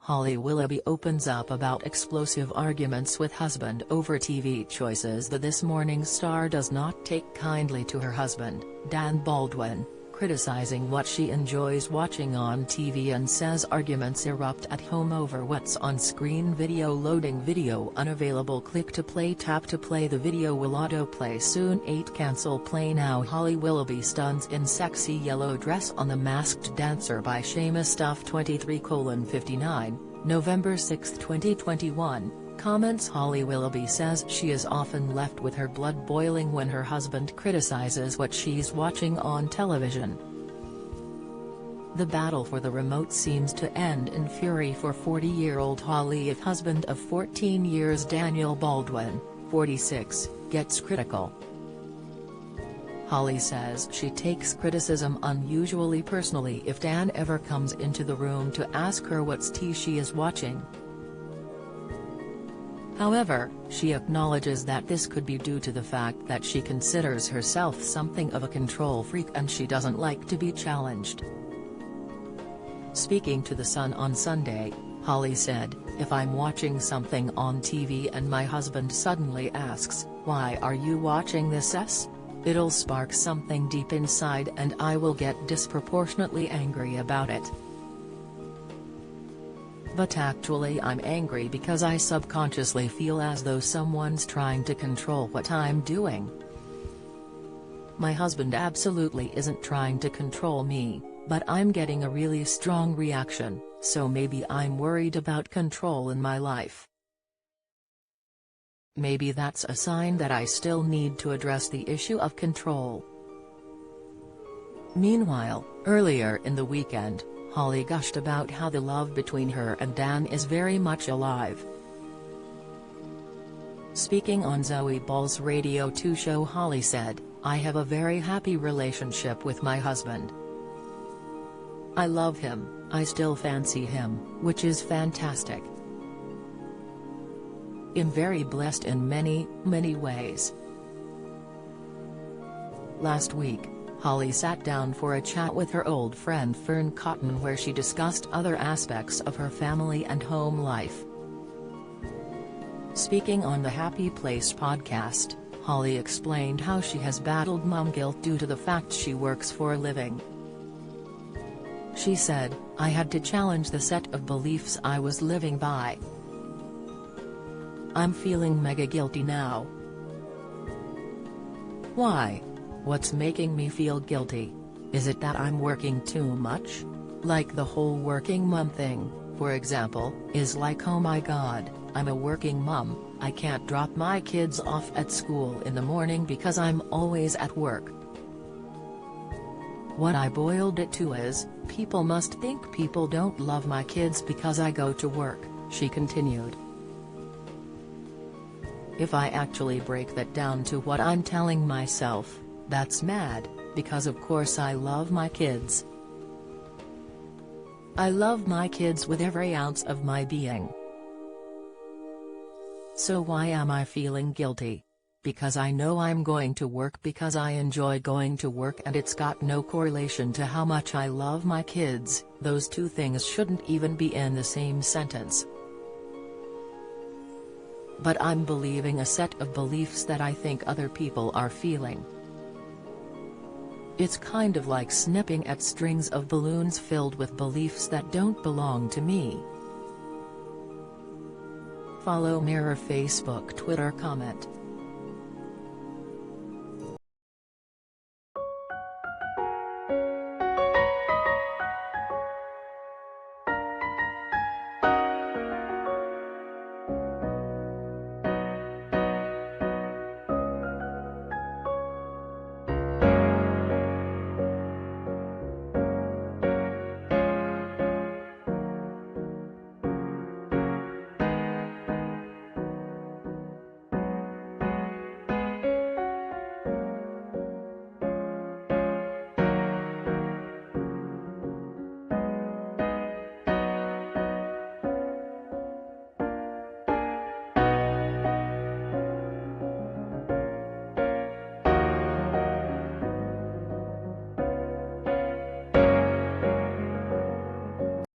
Holly Willoughby opens up about explosive arguments with husband over TV choices. The This Morning star does not take kindly to her husband, Dan Baldwin, criticizing what she enjoys watching on TV and says arguments erupt at home over what's on screen. Video loading. Video unavailable. Click to play. Tap to play. The video will autoplay soon. 8 Cancel play now. Holly Willoughby stuns in sexy yellow dress on The Masked Dancer by Seamus Stuff 23:59, November 6, 2021. Comments. Holly Willoughby says she is often left with her blood boiling when her husband criticizes what she's watching on television. The battle for the remote seems to end in fury for 40-year-old Holly if husband of 14 years Daniel Baldwin, 46, gets critical. Holly says she takes criticism unusually personally if Dan ever comes into the room to ask her what's tea she is watching. However, she acknowledges that this could be due to the fact that she considers herself something of a control freak and she doesn't like to be challenged. Speaking to The Sun on Sunday, Holly said, "If I'm watching something on TV and my husband suddenly asks, 'Why are you watching this?' It'll spark something deep inside and I will get disproportionately angry about it. But actually I'm angry because I subconsciously feel as though someone's trying to control what I'm doing. My husband absolutely isn't trying to control me, but I'm getting a really strong reaction, so maybe I'm worried about control in my life. Maybe that's a sign that I still need to address the issue of control." Meanwhile, earlier in the weekend, Holly gushed about how the love between her and Dan is very much alive. Speaking on Zoe Ball's Radio 2 show, Holly said, "I have a very happy relationship with my husband. I love him, I still fancy him, which is fantastic. I'm very blessed in many, many ways." Last week, Holly sat down for a chat with her old friend Fern Cotton where she discussed other aspects of her family and home life. Speaking on the Happy Place podcast, Holly explained how she has battled mom guilt due to the fact she works for a living. She said, "I had to challenge the set of beliefs I was living by. I'm feeling mega guilty now." "Why? What's making me feel guilty? Is it that I'm working too much? Like the whole working mom thing, for example, is like, oh my god, I'm a working mom, I can't drop my kids off at school in the morning because I'm always at work. What I boiled it to is, people must think people don't love my kids because I go to work," she continued. "If I actually break that down to what I'm telling myself, that's mad, because of course I love my kids. I love my kids with every ounce of my being. So why am I feeling guilty? Because I know I'm going to work because I enjoy going to work and it's got no correlation to how much I love my kids. Those two things shouldn't even be in the same sentence. But I'm believing a set of beliefs that I think other people are feeling. It's kind of like snipping at strings of balloons filled with beliefs that don't belong to me." Follow Mirror Facebook Twitter comment.